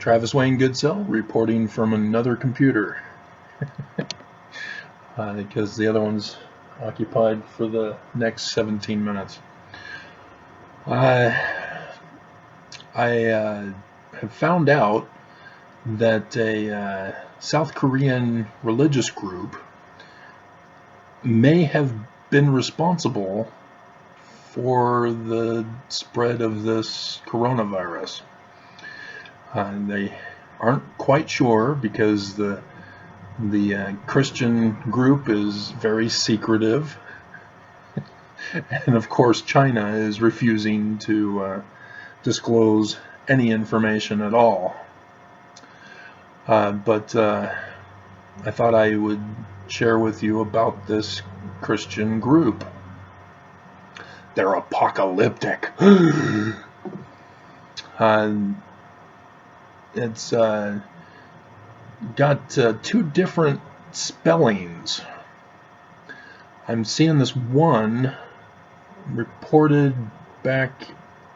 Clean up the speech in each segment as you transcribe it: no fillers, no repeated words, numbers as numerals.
Travis Wayne Goodsell reporting from another computer because the other one's occupied for the next 17 minutes. I have found out that a South Korean religious group may have been responsible for the spread of this coronavirus. They aren't quite sure because the Christian group is very secretive, and of course China is refusing to disclose any information at all. But I thought I would share with you about this Christian group. They're apocalyptic. It's got two different spellings. I'm seeing this one reported back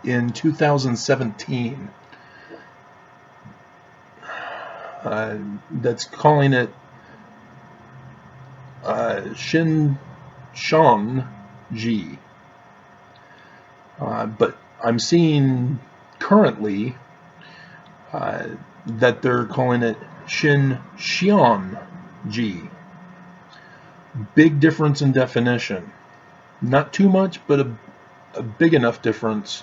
in 2017 that's calling it Shinchonji. But I'm seeing currently that they're calling it Shincheonji. Big difference in definition. Not too much, but a big enough difference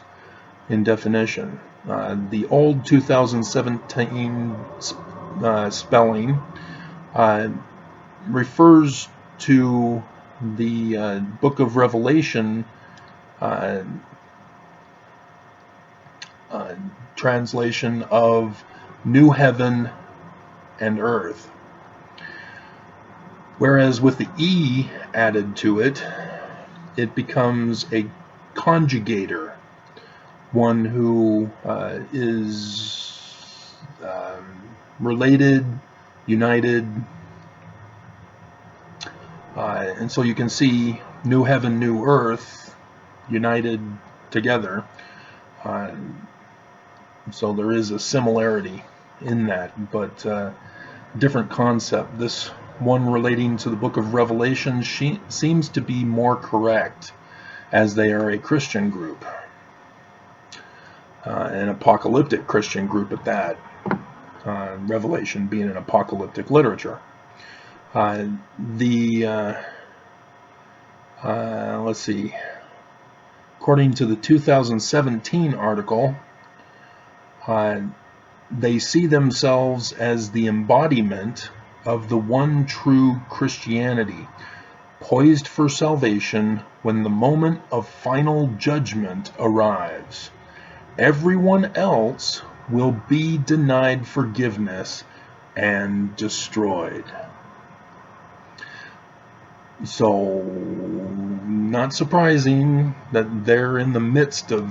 in definition. The old 2017 spelling refers to the book of Revelation translation of New Heaven and Earth. Whereas with the E added to it, it becomes a conjugator, one who is related, united, and so you can see New Heaven, New Earth united together. So there is a similarity in that, but different concept. This one relating to the book of Revelation seems to be more correct, as they are a Christian group, an apocalyptic Christian group at that. Revelation being an apocalyptic literature. Let's see. According to the 2017 article, they see themselves as the embodiment of the one true Christianity, poised for salvation when the moment of final judgment arrives. Everyone else will be denied forgiveness and destroyed. So, not surprising that they're in the midst of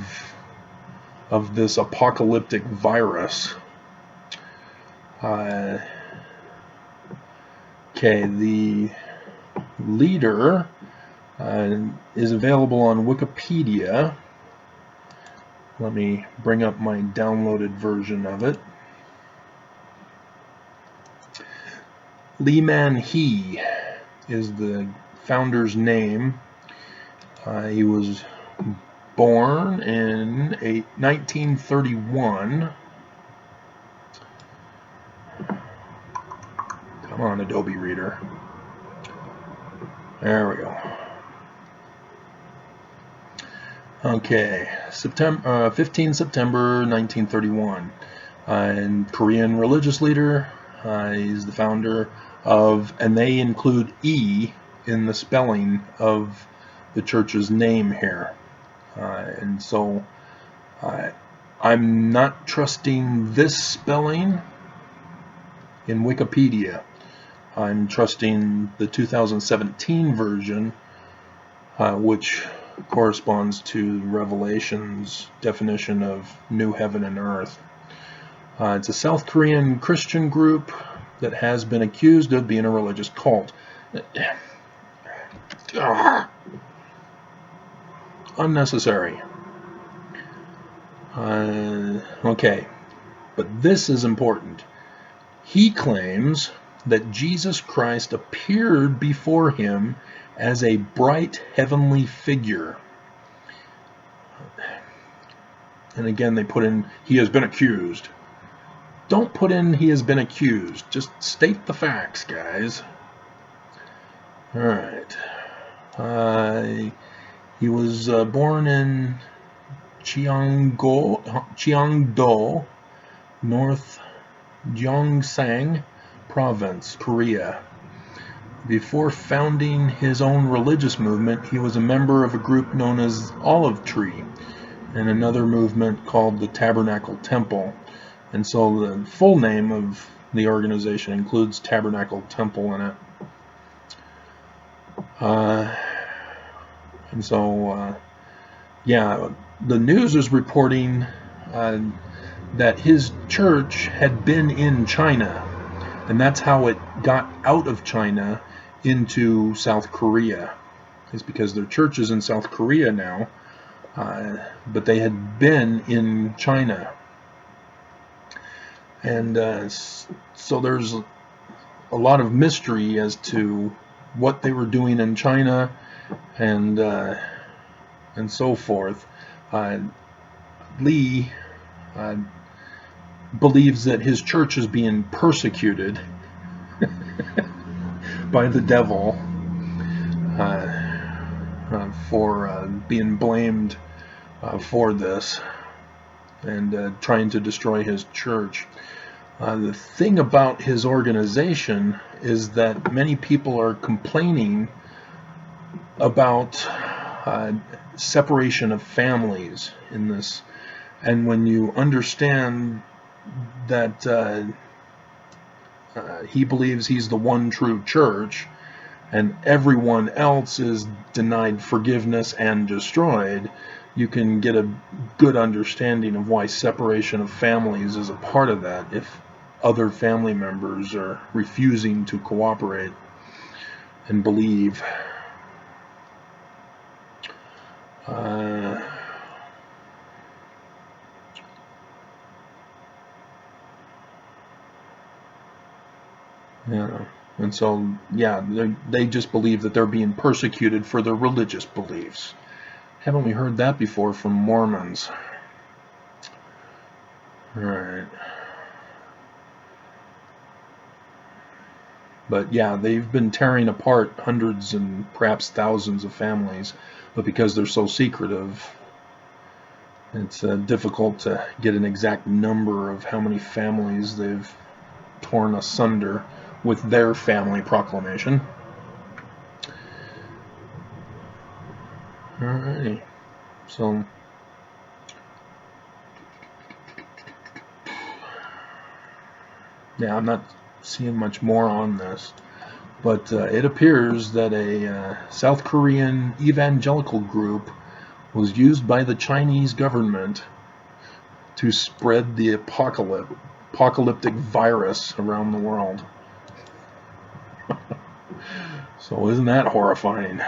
this apocalyptic virus. The leader is available on Wikipedia. Let me bring up my downloaded version of it. Lee Man-hee is the founder's name. He was born in 1931. Come on, Adobe Reader. There we go. Okay, 15 September 1931. And Korean religious leader. He's the founder of, and they include E in the spelling of the church's name here. And so I'm not trusting this spelling in Wikipedia. I'm trusting the 2017 version, which corresponds to Revelation's definition of New Heaven and Earth. It's a South Korean Christian group that has been accused of being a religious cult. Unnecessary. Okay. But this is important. He claims that Jesus Christ appeared before him as a bright heavenly figure. And again, they put in, he has been accused. Don't put in, he has been accused. Just state the facts, guys. All right. He was born in Cheongdo, North Gyeongsang Province, Korea. Before founding his own religious movement, he was a member of a group known as Olive Tree and another movement called the Tabernacle Temple. And so the full name of the organization includes Tabernacle Temple in it. And so, yeah, the news is reporting that his church had been in China, and that's how it got out of China into South Korea. It's because their church is in South Korea now, but they had been in China. And so there's a lot of mystery as to what they were doing in China and so forth. Lee believes that his church is being persecuted by the devil for being blamed for this and trying to destroy his church. The thing about his organization is that many people are complaining about separation of families in this. And when you understand that he believes he's the one true church and everyone else is denied forgiveness and destroyed, you can get a good understanding of why separation of families is a part of that if other family members are refusing to cooperate and believe. Yeah, and so, yeah, they just believe that they're being persecuted for their religious beliefs. Haven't we heard that before from Mormons? All right. But yeah, they've been tearing apart hundreds and perhaps thousands of families, but because they're so secretive, it's difficult to get an exact number of how many families they've torn asunder with their family proclamation. Alrighty, so yeah, I'm not seeing much more on this, but it appears that a South Korean evangelical group was used by the Chinese government to spread the apocalyptic virus around the world. So isn't that horrifying?